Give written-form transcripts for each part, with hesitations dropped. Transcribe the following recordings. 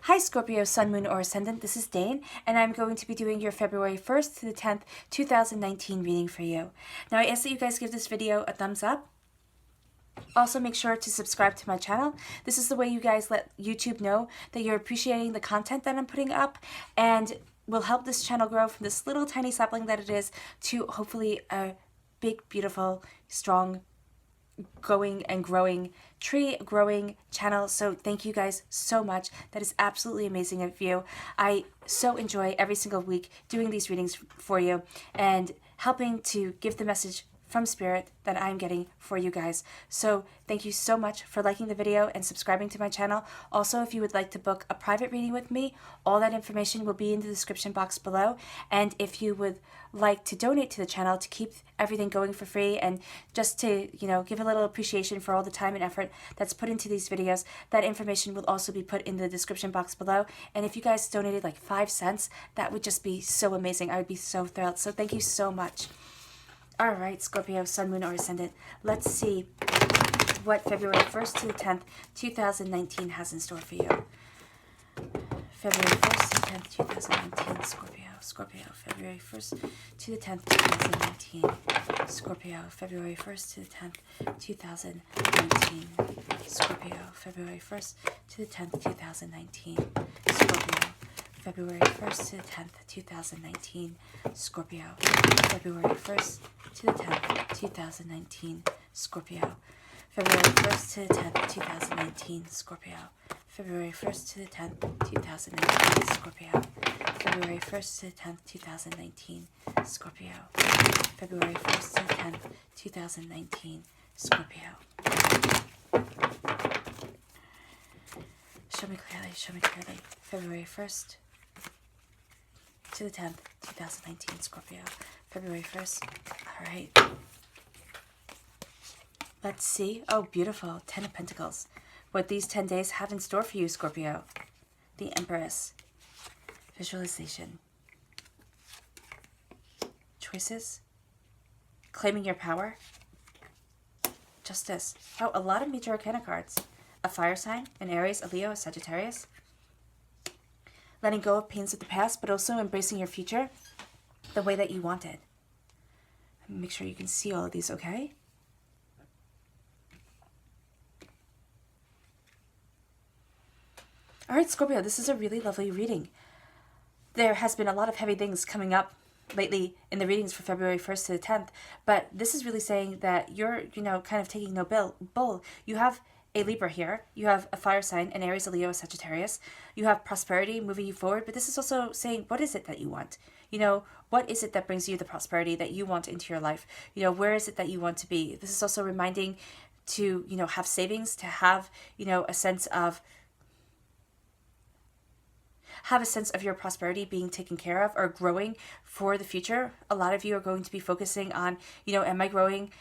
Hi Scorpio, Sun, Moon, or Ascendant, this is Dane, and I'm going to be doing your February 1st to the 10th, 2019 reading for you. Now I ask that you guys give this video a thumbs up. Also make sure to subscribe to my channel. This is the way you guys let YouTube know that you're appreciating the content that I'm putting up and will help this channel grow from this little tiny sapling that it is to hopefully a big, beautiful, strong, going and growing tree growing channel. So thank you guys so much. That is absolutely amazing of you. I so enjoy every single week doing these readings for you and helping to give the message from Spirit that I'm getting for you guys. So thank you so much for liking the video and subscribing to my channel. Also, if you would like to book a private reading with me, all that information will be in the description box below. And if you would like to donate to the channel to keep everything going for free and just to, give a little appreciation for all the time and effort that's put into these videos, that information will also be put in the description box below. And if you guys donated like 5 cents, that would just be so amazing. I would be so thrilled. So thank you so much. All right, Scorpio, Sun, Moon, or Ascendant. Let's see what February 1st to the 10th, 2019 has in store for you. February 1st to the 10th, 2019, Scorpio. Scorpio, February 1st to the 10th, 2019. Scorpio, February 1st to the 10th, 2019. Scorpio, February 1st to the 10th, 2019. Scorpio, February 1st to the 10th, 2019. Scorpio, February 1st to the 10th, 2019. Scorpio, February 1st to the 10th, 2019. Scorpio, February 1st to the 10th, 2019. Scorpio, February 1st to the 10th, 2019. Scorpio, February 1st to the 10th, 2019. Scorpio. Show me clearly, show me clearly. February 1st to the 10th, 2019, Scorpio. February 1st. All right. Let's see. Oh, beautiful. 10 of Pentacles. What these 10 days have in store for you, Scorpio. The Empress. Visualization. Choices. Claiming your power. Justice. Oh, a lot of major arcana cards. A fire sign, an Aries, a Leo, a Sagittarius. Letting go of pains of the past, but also embracing your future the way that you want it. Make sure you can see all of these, okay? All right, Scorpio, this is a really lovely reading. There has been a lot of heavy things coming up lately in the readings for February 1st to the 10th, but this is really saying that you're, kind of taking no bull. You have a Libra here, you have a fire sign, an Aries, a Leo, a Sagittarius. You have prosperity moving you forward, but this is also saying, what is it that you want? What is it that brings you the prosperity that you want into your life? Where is it that you want to be? This is also reminding to, have savings, to have, a sense of your prosperity being taken care of or growing for the future. A lot of you are going to be focusing on, am I growing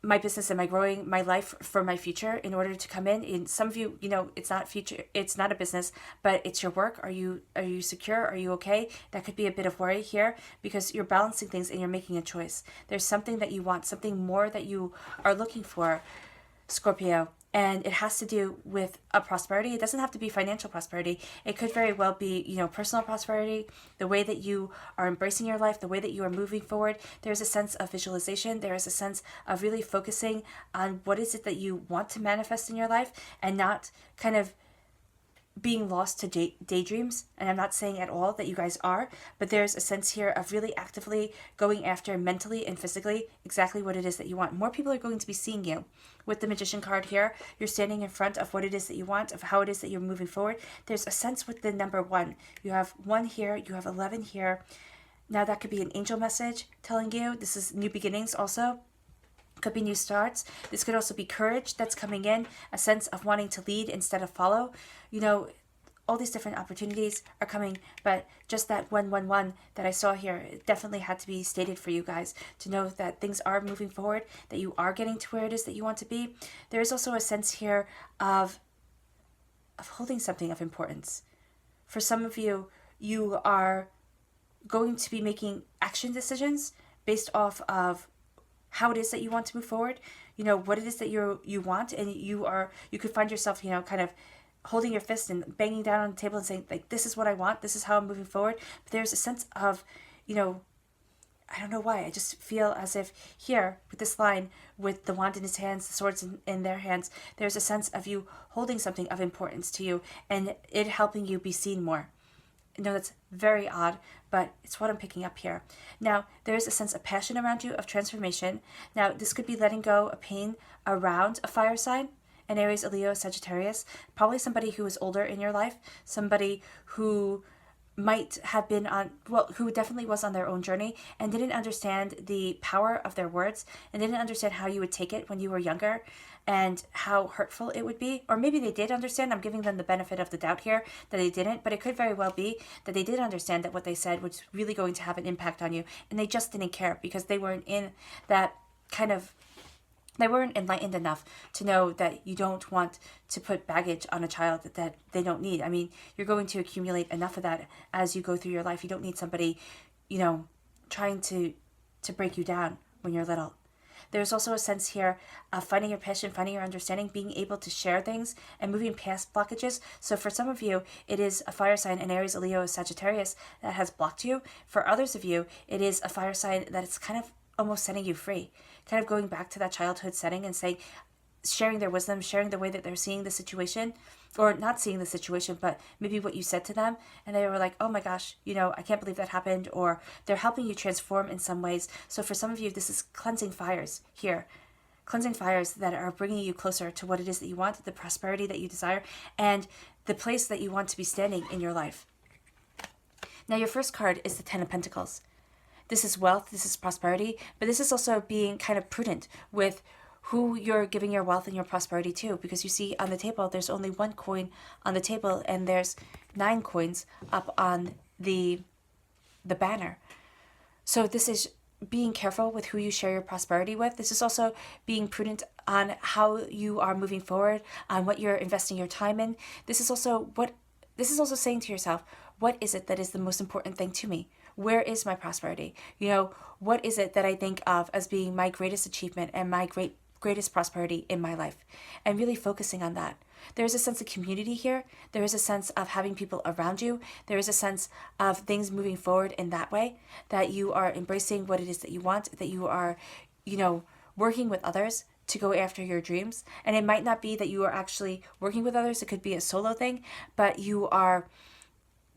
my business? Am I growing my life for my future in order to come in? In some of you, it's not future, it's not a business, but it's your work. Are you secure? Are you okay? That could be a bit of worry here because you're balancing things and you're making a choice. There's something that you want, something more that you are looking for, Scorpio. And it has to do with a prosperity. It doesn't have to be financial prosperity. It could very well be, personal prosperity, the way that you are embracing your life, the way that you are moving forward. There's a sense of visualization. There is a sense of really focusing on what is it that you want to manifest in your life and not kind of being lost to daydreams. And I'm not saying at all that you guys are, but there's a sense here of really actively going after mentally and physically exactly what it is that you want. More people are going to be seeing you. With the Magician card here, you're standing in front of what it is that you want, of how it is that you're moving forward. There's a sense with the number 1. You have 1 here, you have 11 here. Now that could be an angel message telling you this is new beginnings also. Could be new starts. This could also be courage that's coming in, a sense of wanting to lead instead of follow. All these different opportunities are coming, but just that 111 that I saw here, it definitely had to be stated for you guys to know that things are moving forward, that you are getting to where it is that you want to be. There is also a sense here of holding something of importance. For some of you, you are going to be making action decisions based off of how it is that you want to move forward, what it is that you want, and you could find yourself, kind of holding your fist and banging down on the table and saying, like, this is what I want, this is how I'm moving forward. But there's a sense of, you know, I don't know why, I just feel as if here, with this line, with the wand in his hands, the swords in their hands, there's a sense of you holding something of importance to you and it helping you be seen more. No, that's very odd, but it's what I'm picking up here. Now, there is a sense of passion around you, of transformation. Now, this could be letting go of pain around a fire sign, an Aries, a Leo, Sagittarius. Probably somebody who is older in your life, somebody who might have been on, well, who definitely was on their own journey and didn't understand the power of their words and didn't understand how you would take it when you were younger and how hurtful it would be. Or maybe they did understand. I'm giving them the benefit of the doubt here that they didn't, but it could very well be that they did understand that what they said was really going to have an impact on you and they just didn't care because they weren't in that kind of, they weren't enlightened enough to know that you don't want to put baggage on a child that they don't need. I mean, you're going to accumulate enough of that as you go through your life. You don't need somebody, you know, trying to break you down when you're little. There's also a sense here of finding your passion, finding your understanding, being able to share things and moving past blockages. So for some of you, it is a fire sign, an Aries, a Leo, a Sagittarius that has blocked you. For others of you, it is a fire sign that it's kind of almost setting you free, kind of going back to that childhood setting and saying, sharing their wisdom, sharing the way that they're seeing the situation, or not seeing the situation, but maybe what you said to them, and they were like, oh my gosh, you know, I can't believe that happened, or they're helping you transform in some ways. So for some of you, this is cleansing fires here, cleansing fires that are bringing you closer to what it is that you want, the prosperity that you desire, and the place that you want to be standing in your life. Now, your first card is the Ten of Pentacles. This is wealth, this is prosperity, but this is also being kind of prudent with who you're giving your wealth and your prosperity to, because you see on the table, there's only one coin on the table and there's 9 coins up on the banner. So this is being careful with who you share your prosperity with. This is also being prudent on how you are moving forward, on what you're investing your time in. This is also saying to yourself, what is it that is the most important thing to me? Where is my prosperity? You know, what is it that I think of as being my greatest achievement and my greatest prosperity in my life? And really focusing on that. There is a sense of community here. There is a sense of having people around you. There is a sense of things moving forward in that way, that you are embracing what it is that you want, that you are, you know, working with others to go after your dreams. And it might not be that you are actually working with others. It could be a solo thing, but you are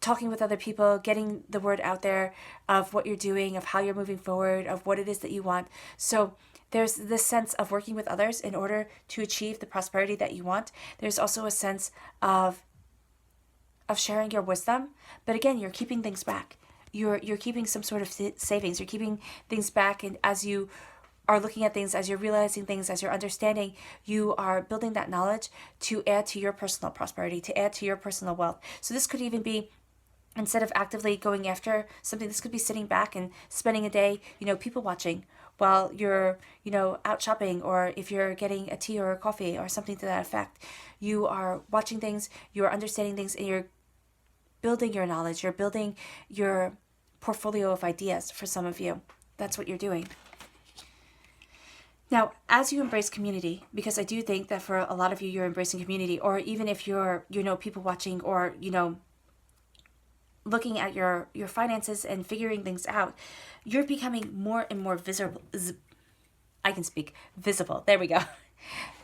talking with other people, getting the word out there of what you're doing, of how you're moving forward, of what it is that you want. So there's this sense of working with others in order to achieve the prosperity that you want. There's also a sense of sharing your wisdom, but again, you're keeping things back. You're keeping some sort of savings. You're keeping things back, and as you are looking at things, as you're realizing things, as you're understanding, you are building that knowledge to add to your personal prosperity, to add to your personal wealth. So this could even be, instead of actively going after something, this could be sitting back and spending a day, you know, people watching while you're, you know, out shopping, or if you're getting a tea or a coffee or something to that effect. You are watching things, you're understanding things, and you're building your knowledge, you're building your portfolio of ideas for some of you. That's what you're doing. Now, as you embrace community, because I do think that for a lot of you, you're embracing community, or even if you're, you know, people watching, or, you know, looking at your finances and figuring things out, you're becoming more and more visible. I can speak. Visible. There we go.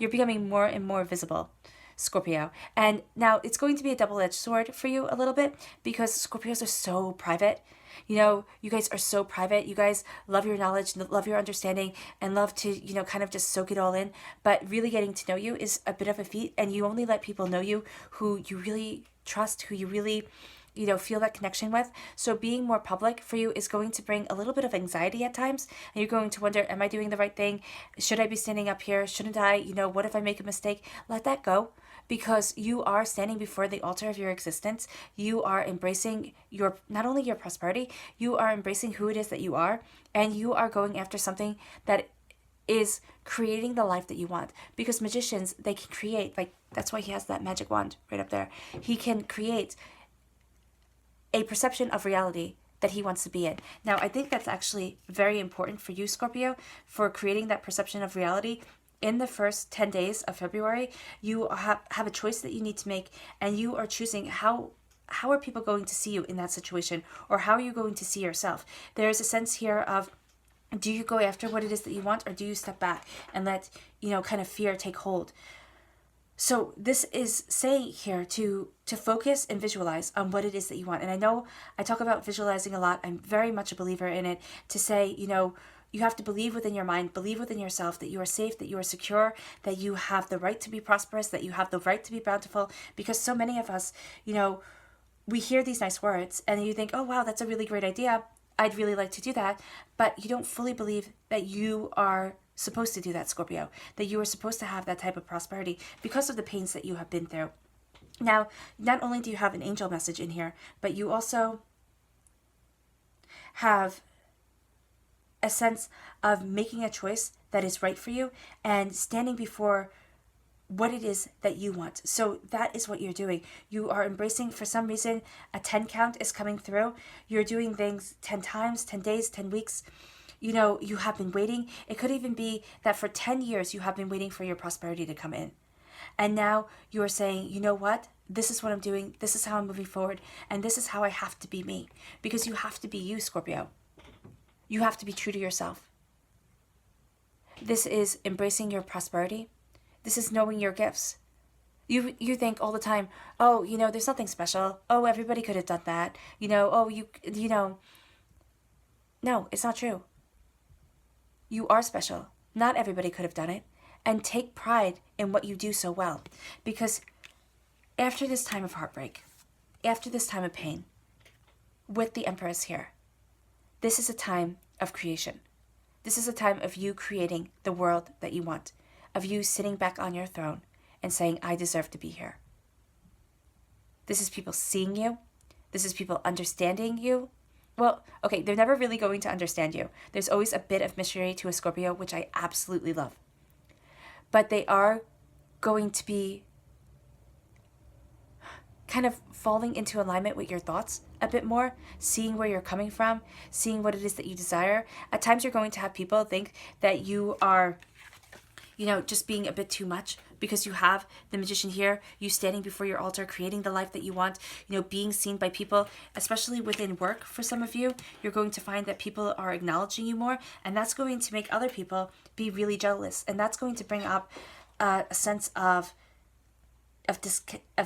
You're becoming more and more visible, Scorpio. And now it's going to be a double-edged sword for you a little bit, because Scorpios are so private. You know, you guys are so private. You guys love your knowledge, love your understanding, and love to, you know, kind of just soak it all in. But really getting to know you is a bit of a feat, and you only let people know you who you really trust, who you really, you know, feel that connection with. So being more public for you is going to bring a little bit of anxiety at times, and you're going to wonder, am I doing the right thing? Should I be standing up here? Shouldn't I? You know, what if I make a mistake? Let that go, because you are standing before the altar of your existence. You are embracing your, not only your prosperity, you are embracing who it is that you are, and you are going after something that is creating the life that you want. Because magicians, they can create, like, that's why he has that magic wand right up there. He can create a perception of reality that he wants to be in. Now, I think that's actually very important for you, Scorpio, for creating that perception of reality. in the first 10 days of February, you have a choice that you need to make, and you are choosing how are people going to see you in that situation, or how are you going to see yourself. There's a sense here of, do you go after what it is that you want, or do you step back and let, kind of fear take hold? So this is saying here to focus and visualize on what it is that you want. And I know I talk about visualizing a lot. I'm very much a believer in it, to say, you have to believe within your mind, believe within yourself that you are safe, that you are secure, that you have the right to be prosperous, that you have the right to be bountiful. Because so many of us, we hear these nice words and you think, oh, wow, that's a really great idea. I'd really like to do that. But you don't fully believe that you are supposed to do that, Scorpio, that you are supposed to have that type of prosperity because of the pains that you have been through. Now, not only do you have an angel message in here, but you also have a sense of making a choice that is right for you and standing before what it is that you want. So that is what you're doing. You are embracing, for some reason, a 10 count is coming through. You're doing things 10 times, 10 days, 10 weeks. You have been waiting. It could even be that for 10 years you have been waiting for your prosperity to come in. And now you are saying, you know what? This is what I'm doing. This is how I'm moving forward. And this is how I have to be me. Because you have to be you, Scorpio. You have to be true to yourself. This is embracing your prosperity. This is knowing your gifts. You think all the time, oh, there's nothing special. Oh, everybody could have done that. No, it's not true. You are special. Not everybody could have done it. And take pride in what you do so well. Because after this time of heartbreak, after this time of pain, with the Empress here, this is a time of creation. This is a time of you creating the world that you want, of you sitting back on your throne and saying, I deserve to be here. This is people seeing you. This is people understanding you. Well, okay, they're never really going to understand you. There's always a bit of mystery to a Scorpio, which I absolutely love. But they are going to be kind of falling into alignment with your thoughts a bit more, seeing where you're coming from, seeing what it is that you desire. At times you're going to have people think that you are, just being a bit too much, because you have the Magician here, you standing before your altar, creating the life that you want, being seen by people, especially within work. For some of you, you're going to find that people are acknowledging you more, and that's going to make other people be really jealous, and that's going to bring up a sense of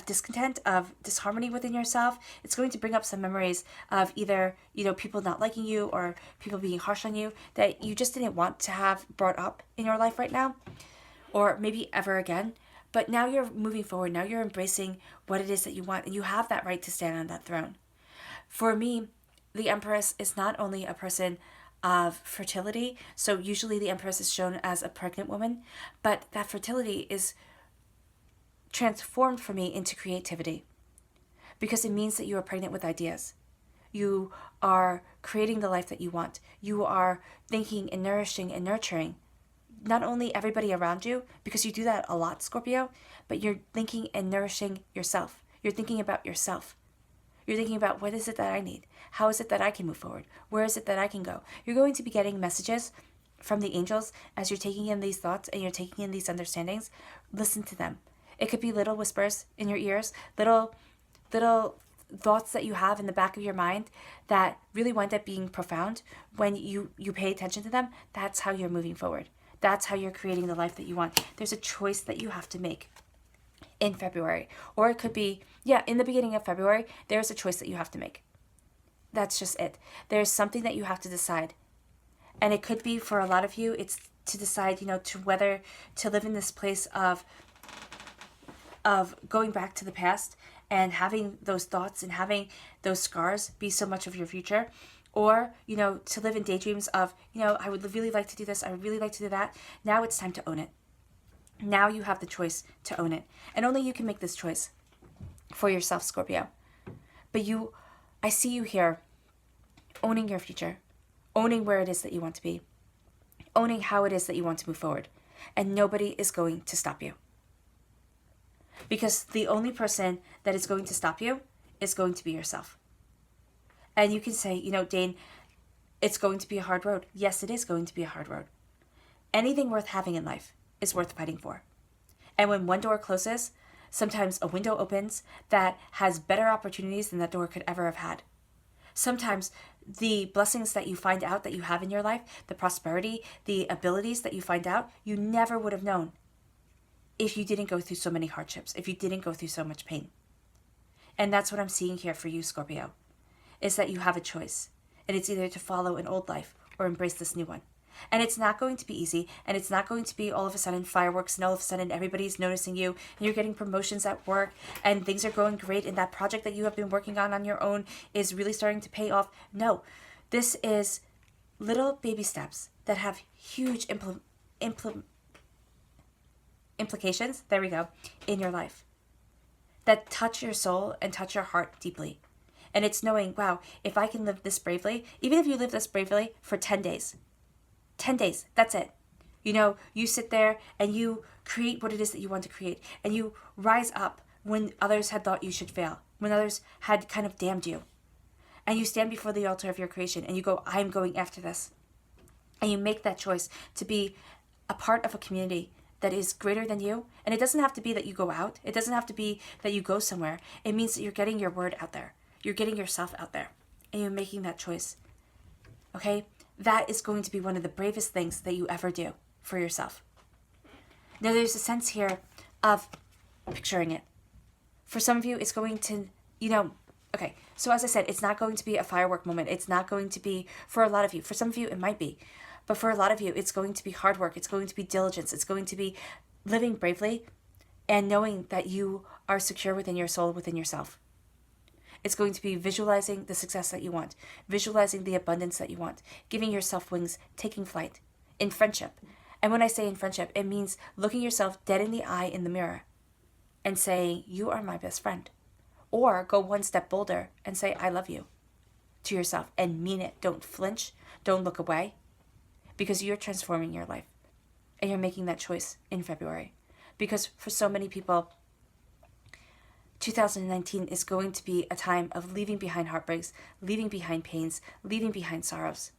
discontent, of disharmony within yourself. It's going to bring up some memories of either, people not liking you or people being harsh on you that you just didn't want to have brought up in your life right now, or maybe ever again. But now you're moving forward. Now you're embracing what it is that you want, and you have that right to stand on that throne. For me, the Empress is not only a person of fertility, so usually the Empress is shown as a pregnant woman, but that fertility is transformed for me into creativity, because it means that you are pregnant with ideas. You are creating the life that you want. You are thinking and nourishing and nurturing not only everybody around you, because you do that a lot, Scorpio, but you're thinking and nourishing yourself. You're thinking about yourself. You're thinking about, what is it that I need? How is it that I can move forward? Where is it that I can go? You're going to be getting messages from the angels as you're taking in these thoughts and you're taking in these understandings. Listen to them. It could be little whispers in your ears, little thoughts that you have in the back of your mind that really wind up being profound. When you pay attention to them, that's how you're moving forward. That's how you're creating the life that you want. There's a choice that you have to make in February. Or it could be, in the beginning of February, there's a choice that you have to make. That's just it. There's something that you have to decide. And it could be, for a lot of you, it's to decide, to whether to live in this place of going back to the past and having those thoughts and having those scars be so much of your future. Or, to live in daydreams of, I would really like to do this, I would really like to do that. Now it's time to own it. Now you have the choice to own it. And only you can make this choice for yourself, Scorpio. But I see you here owning your future, owning where it is that you want to be, owning how it is that you want to move forward. And nobody is going to stop you. Because the only person that is going to stop you is going to be yourself. And you can say, Dane, it's going to be a hard road. Yes, it is going to be a hard road. Anything worth having in life is worth fighting for. And when one door closes, sometimes a window opens that has better opportunities than that door could ever have had. Sometimes the blessings that you find out that you have in your life, the prosperity, the abilities that you find out, you never would have known if you didn't go through so many hardships, if you didn't go through so much pain. And that's what I'm seeing here for you, Scorpio, is that you have a choice. And it's either to follow an old life or embrace this new one. And it's not going to be easy, and it's not going to be all of a sudden fireworks, and all of a sudden everybody's noticing you, and you're getting promotions at work, and things are going great, and that project that you have been working on your own is really starting to pay off. No, this is little baby steps that have huge implications, there we go, in your life, that touch your soul and touch your heart deeply. And it's knowing, wow, if I can live this bravely, even if you live this bravely for 10 days, 10 days, that's it. You sit there and you create what it is that you want to create. And you rise up when others had thought you should fail, when others had kind of damned you. And you stand before the altar of your creation and you go, I'm going after this. And you make that choice to be a part of a community that is greater than you. And it doesn't have to be that you go out. It doesn't have to be that you go somewhere. It means that you're getting your word out there. You're getting yourself out there. And you're making that choice. Okay? That is going to be one of the bravest things that you ever do for yourself. Now, there's a sense here of picturing it. For some of you, it's going to, okay, so as I said, it's not going to be a firework moment. It's not going to be, for a lot of you, for some of you, it might be. But for a lot of you, it's going to be hard work. It's going to be diligence. It's going to be living bravely and knowing that you are secure within your soul, within yourself. It's going to be visualizing the success that you want, visualizing the abundance that you want, giving yourself wings, taking flight in friendship. And when I say in friendship, it means looking yourself dead in the eye in the mirror and saying, you are my best friend. Or go one step bolder and say, I love you to yourself and mean it. Don't flinch. Don't look away, because you're transforming your life and you're making that choice in February. Because for so many people, 2019 is going to be a time of leaving behind heartbreaks, leaving behind pains, leaving behind sorrows,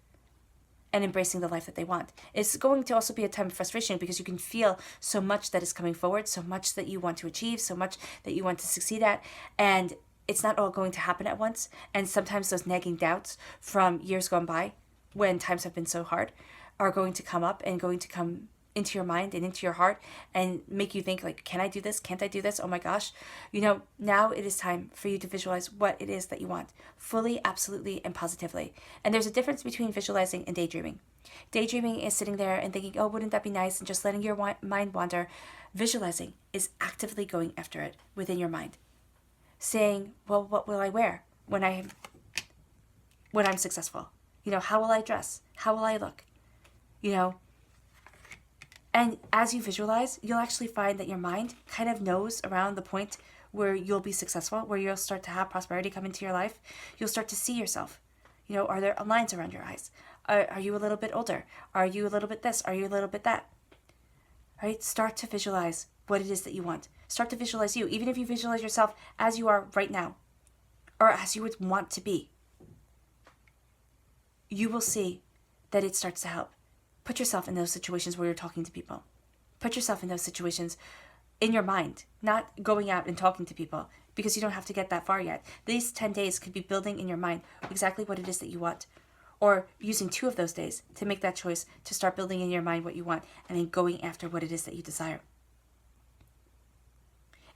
and embracing the life that they want. It's going to also be a time of frustration because you can feel so much that is coming forward, so much that you want to achieve, so much that you want to succeed at, and it's not all going to happen at once. And sometimes those nagging doubts from years gone by, when times have been so hard, are going to come up and going to come into your mind and into your heart and make you think like, can I do this? Can't I do this? Oh my gosh. Now it is time for you to visualize what it is that you want fully, absolutely, and positively. And there's a difference between visualizing and daydreaming. Daydreaming is sitting there and thinking, oh, wouldn't that be nice? And just letting your mind wander. Visualizing is actively going after it within your mind. Saying, well, what will I wear when I'm successful? How will I dress? How will I look? And as you visualize, you'll actually find that your mind kind of knows around the point where you'll be successful, where you'll start to have prosperity come into your life. You'll start to see yourself. Are there lines around your eyes? Are you a little bit older? Are you a little bit this? Are you a little bit that? Right? Start to visualize what it is that you want. Start to visualize you. Even if you visualize yourself as you are right now, or as you would want to be, you will see that it starts to help. Put yourself in those situations where you're talking to people. Put yourself in those situations in your mind, not going out and talking to people, because you don't have to get that far yet. These 10 days could be building in your mind exactly what it is that you want, or using 2 of those days to make that choice to start building in your mind what you want and then going after what it is that you desire.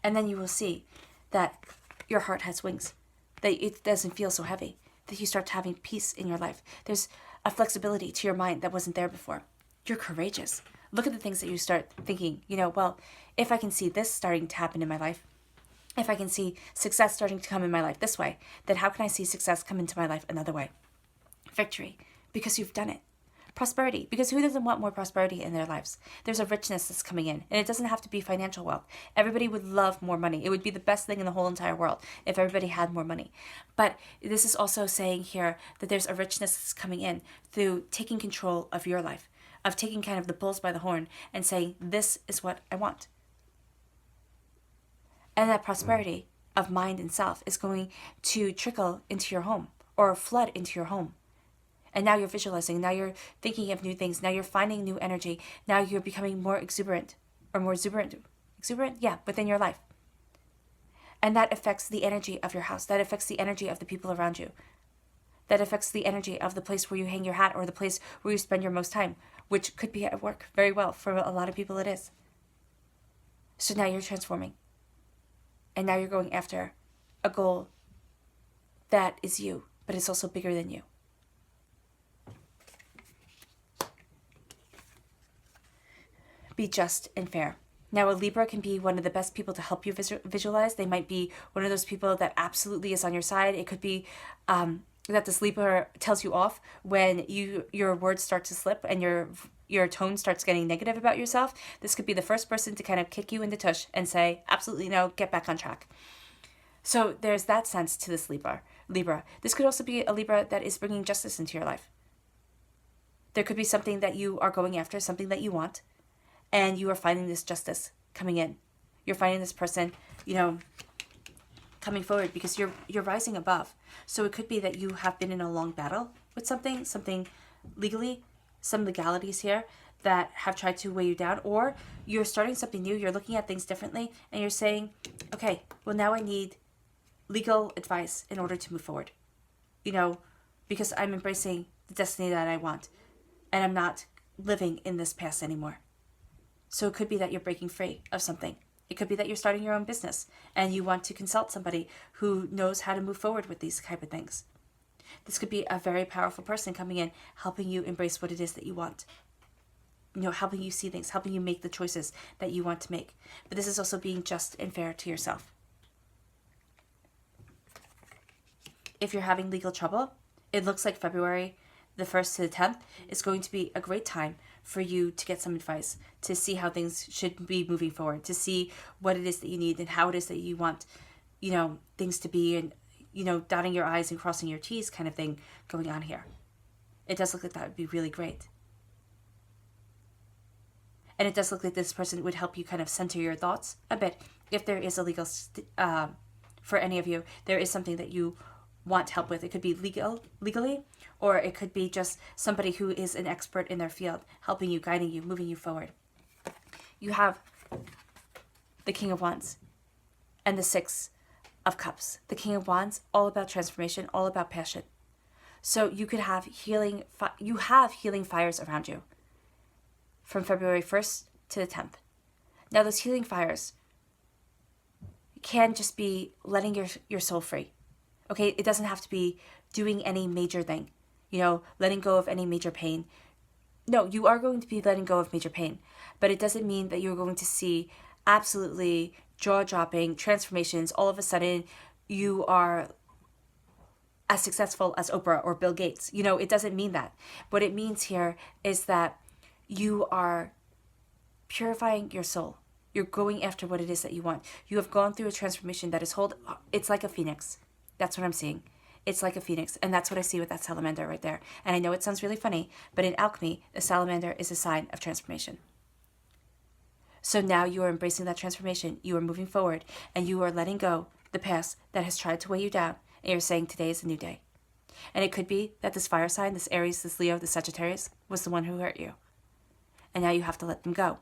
And then you will see that your heart has wings, that it doesn't feel so heavy, that you start having peace in your life. There's a flexibility to your mind that wasn't there before. You're courageous. Look at the things that you start thinking, well, if I can see this starting to happen in my life, if I can see success starting to come in my life this way, then how can I see success come into my life another way? Victory, because you've done it. Prosperity, because who doesn't want more prosperity in their lives? There's a richness that's coming in, and it doesn't have to be financial wealth. Everybody would love more money. It would be the best thing in the whole entire world if everybody had more money. But this is also saying here that there's a richness that's coming in through taking control of your life, of taking kind of the bulls by the horn and saying, this is what I want. And that prosperity of mind and self is going to trickle into your home or flood into your home. And now you're visualizing. Now you're thinking of new things. Now you're finding new energy. Now you're becoming more exuberant or more exuberant. Exuberant? Yeah, within your life. And that affects the energy of your house. That affects the energy of the people around you. That affects the energy of the place where you hang your hat or the place where you spend your most time, which could be at work very well. For a lot of people, it is. So now you're transforming. And now you're going after a goal that is you, but it's also bigger than you. Be just and fair. Now, a Libra can be one of the best people to help you visualize. They might be one of those people that absolutely is on your side. It could be that this Libra tells you off when your words start to slip and your tone starts getting negative about yourself. This could be the first person to kind of kick you in the tush and say, absolutely no, get back on track. So there's that sense to this Libra. This could also be a Libra that is bringing justice into your life. There could be something that you are going after, something that you want, and you are finding this justice coming in. You're finding this person, coming forward because you're rising above. So it could be that you have been in a long battle with something legally, some legalities here that have tried to weigh you down, or you're starting something new, you're looking at things differently, and you're saying, okay, well now I need legal advice in order to move forward. Because I'm embracing the destiny that I want, and I'm not living in this past anymore. So it could be that you're breaking free of something. It could be that you're starting your own business and you want to consult somebody who knows how to move forward with these type of things. This could be a very powerful person coming in, helping you embrace what it is that you want. Helping you see things, helping you make the choices that you want to make. But this is also being just and fair to yourself. If you're having legal trouble, it looks like February the 1st to the 10th is going to be a great time for you to get some advice, to see how things should be moving forward, to see what it is that you need and how it is that you want, things to be, and, dotting your I's and crossing your T's kind of thing going on here. It does look like that would be really great. And it does look like this person would help you kind of center your thoughts a bit. If there is a legal, for any of you, there is something that you want help with. It could be legally, or it could be just somebody who is an expert in their field, helping you, guiding you, moving you forward. You have the King of Wands and the Six of Cups. The King of Wands, all about transformation, all about passion. So you could have healing fires around you from February 1st to the 10th. Now those healing fires can just be letting your soul free. Okay, it doesn't have to be doing any major thing, letting go of any major pain. No, you are going to be letting go of major pain, but it doesn't mean that you're going to see absolutely jaw-dropping transformations. All of a sudden, you are as successful as Oprah or Bill Gates. It doesn't mean that. What it means here is that you are purifying your soul. You're going after what it is that you want. You have gone through a transformation that is it's like a phoenix. That's what I'm seeing. It's like a phoenix. And that's what I see with that salamander right there. And I know it sounds really funny, but in alchemy, the salamander is a sign of transformation. So now you are embracing that transformation. You are moving forward and you are letting go the past that has tried to weigh you down. And you're saying today is a new day. And it could be that this fire sign, this Aries, this Leo, this Sagittarius, was the one who hurt you. And now you have to let them go.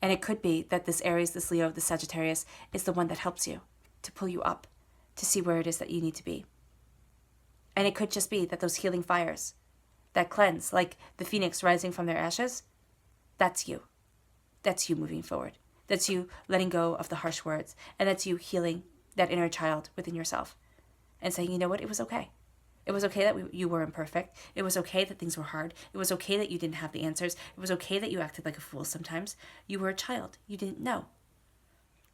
And it could be that this Aries, this Leo, this Sagittarius is the one that helps you to pull you up, to see where it is that you need to be. And it could just be that those healing fires that cleanse, like the phoenix rising from their ashes, that's you. That's you moving forward. That's you letting go of the harsh words. And that's you healing that inner child within yourself and saying, you know what, it was okay. It was okay that you were imperfect. It was okay that things were hard. It was okay that you didn't have the answers. It was okay that you acted like a fool sometimes. You were a child. You didn't know.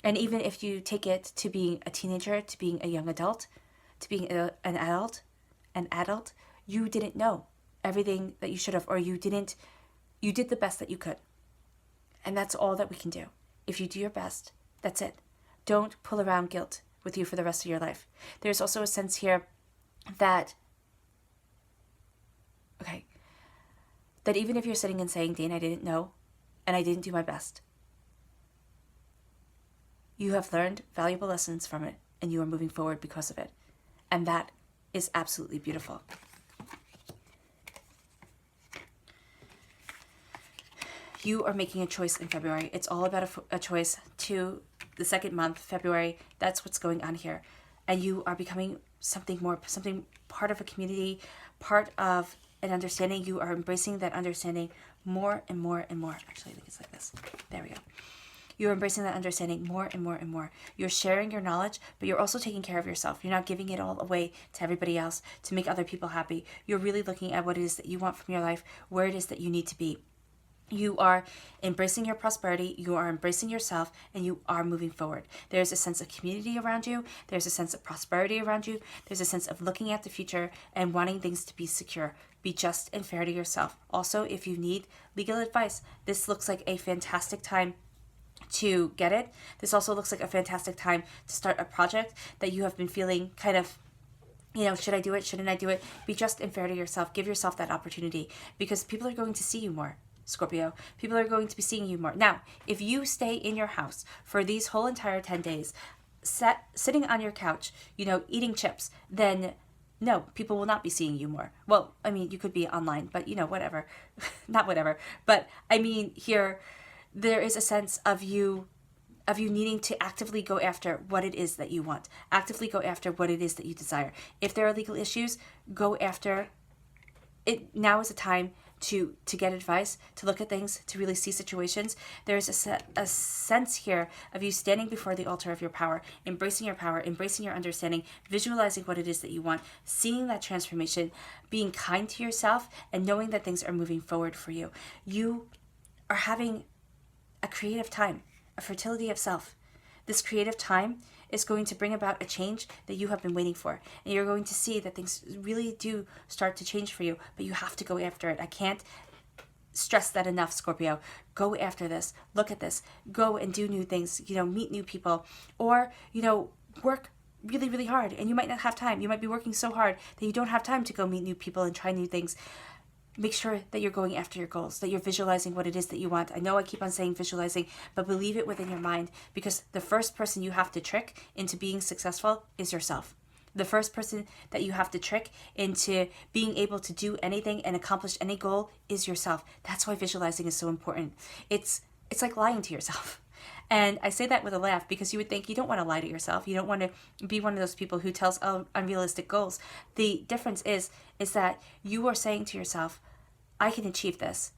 And even if you take it to being a teenager, to being a young adult, to being an adult, you didn't know everything that you should have, or you did the best that you could. And that's all that we can do. If you do your best, that's it. Don't pull around guilt with you for the rest of your life. There's also a sense here that even if you're sitting and saying, Dane, I didn't know, and I didn't do my best, you have learned valuable lessons from it, and you are moving forward because of it. And that is absolutely beautiful. You are making a choice in February. It's all about a choice to the second month, February. That's what's going on here. And you are becoming something more, something part of a community, part of an understanding. You are embracing that understanding more and more and more. Actually, I think it's like this. There we go. You're embracing that understanding more and more and more. You're sharing your knowledge, but you're also taking care of yourself. You're not giving it all away to everybody else to make other people happy. You're really looking at what it is that you want from your life, where it is that you need to be. You are embracing your prosperity, you are embracing yourself, and you are moving forward. There's a sense of community around you. There's a sense of prosperity around you. There's a sense of looking at the future and wanting things to be secure. Be just and fair to yourself. Also, if you need legal advice, this looks like a fantastic time to get it. This also looks like a fantastic time to start a project that you have been feeling kind of, should I do it? Shouldn't I do it? Be just and fair to yourself. Give yourself that opportunity, because people are going to see you more. Scorpio, people are going to be seeing you more. Now, if you stay in your house for these whole entire 10 days, sitting on your couch, eating chips, then no, people will not be seeing you more. Well, I mean, you could be online, but whatever. Not whatever. But I mean, here, there is a sense of you needing to actively go after what it is that you want. Actively go after what it is that you desire. If there are legal issues, go after it. Now is a time to get advice, to look at things, to really see situations. There's a sense here of you standing before the altar of your power, embracing your understanding, visualizing what it is that you want, seeing that transformation, being kind to yourself, and knowing that things are moving forward for you. You are having a creative time, a fertility of self. This creative time is going to bring about a change that you have been waiting for. And you're going to see that things really do start to change for you, but you have to go after it. I can't stress that enough, Scorpio. Go after this. Look at this. Go and do new things, meet new people, or, work really, really hard. And you might not have time. You might be working so hard that you don't have time to go meet new people and try new things. Make sure that you're going after your goals, that you're visualizing what it is that you want. I know I keep on saying visualizing, but believe it within your mind, because the first person you have to trick into being successful is yourself. The first person that you have to trick into being able to do anything and accomplish any goal is yourself. That's why visualizing is so important. It's like lying to yourself. And I say that with a laugh, because you would think you don't want to lie to yourself. You don't want to be one of those people who tells unrealistic goals. The difference is that you are saying to yourself, I can achieve this.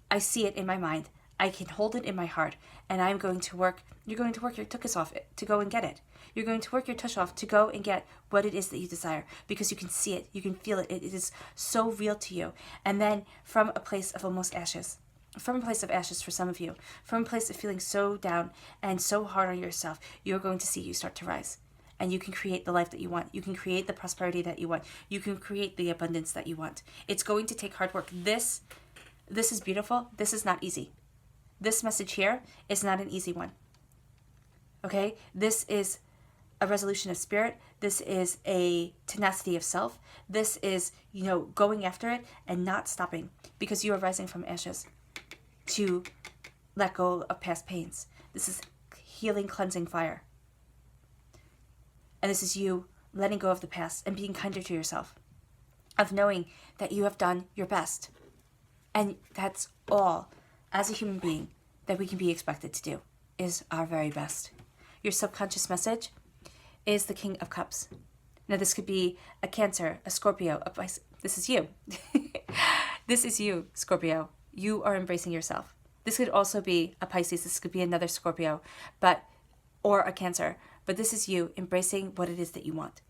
I see it in my mind. I can hold it in my heart, and I'm going to work. You're going to work your tuchus off to go and get it. You're going to work your tush off to go and get what it is that you desire, because you can see it. You can feel it. It is so real to you. And then from a place of almost ashes, from a place of ashes for some of you, from a place of feeling so down and so hard on yourself, you're going to see you start to rise. And you can create the life that you want. You can create the prosperity that you want. You can create the abundance that you want. It's going to take hard work. This is beautiful. This is not easy. This message here is not an easy one. Okay? This is a resolution of spirit. This is a tenacity of self. This is, going after it and not stopping, because you are rising from ashes to let go of past pains. This is healing, cleansing fire. And this is you letting go of the past and being kinder to yourself, of knowing that you have done your best. And that's all, as a human being, that we can be expected to do, is our very best. Your subconscious message is the King of Cups. Now, this could be a Cancer, a Scorpio, a Pisces. This is you. This is you, Scorpio. You are embracing yourself. This could also be a Pisces. This could be another Scorpio, or a Cancer. But this is you embracing what it is that you want.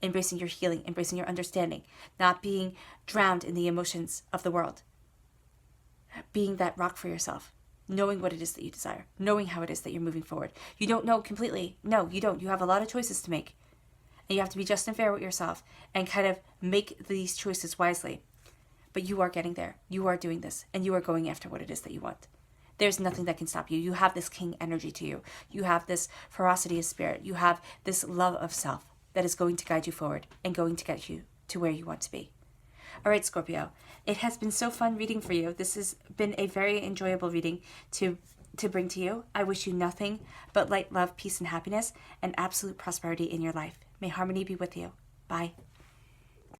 Embracing your healing, embracing your understanding, not being drowned in the emotions of the world. Being that rock for yourself, knowing what it is that you desire, knowing how it is that you're moving forward. You don't know completely. No, you don't. You have a lot of choices to make. And you have to be just and fair with yourself and kind of make these choices wisely. But you are getting there. You are doing this, and you are going after what it is that you want. There's nothing that can stop you. You have this king energy to you. You have this ferocity of spirit. You have this love of self that is going to guide you forward and going to get you to where you want to be. All right, Scorpio, it has been so fun reading for you. This has been a very enjoyable reading to bring to you. I wish you nothing but light, love, peace, and happiness, and absolute prosperity in your life. May harmony be with you. Bye.